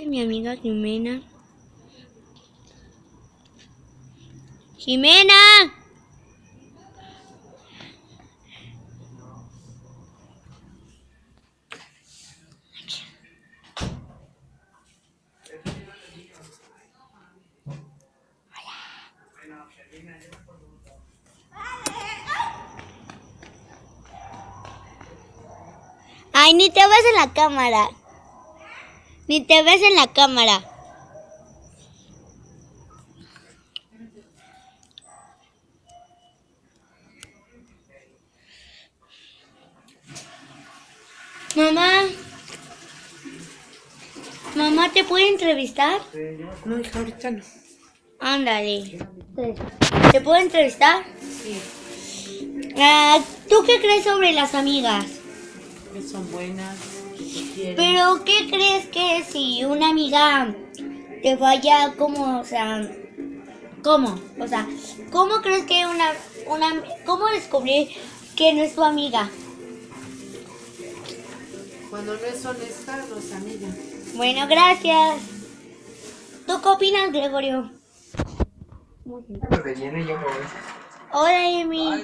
Mi amiga Jimena. ¡Jimena! Ay, ni te ves en la cámara. Ni te ves en la cámara. Mamá. Mamá, ¿te puedo entrevistar? No, hija, ahorita no. Ándale. ¿Te puedo entrevistar? Sí, ¿Tú qué crees sobre las amigas? que son buenas, que te quieren. Pero, ¿qué crees que si una amiga te falla, cómo, o sea, cómo? O sea, ¿cómo crees que cómo descubrir que no es tu amiga? Cuando no es honesta, no es amiga. Bueno, gracias. ¿Tú qué opinas, Gregorio? Hola, Emi.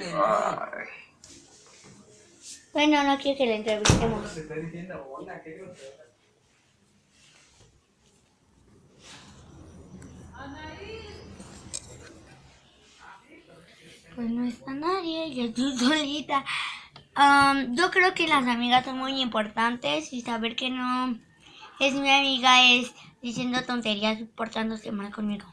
Bueno, no quiero que la entrevistemos. Pues no está nadie, yo estoy solita. Yo creo que las amigas son muy importantes y saber que no es mi amiga es diciendo tonterías y portándose mal conmigo.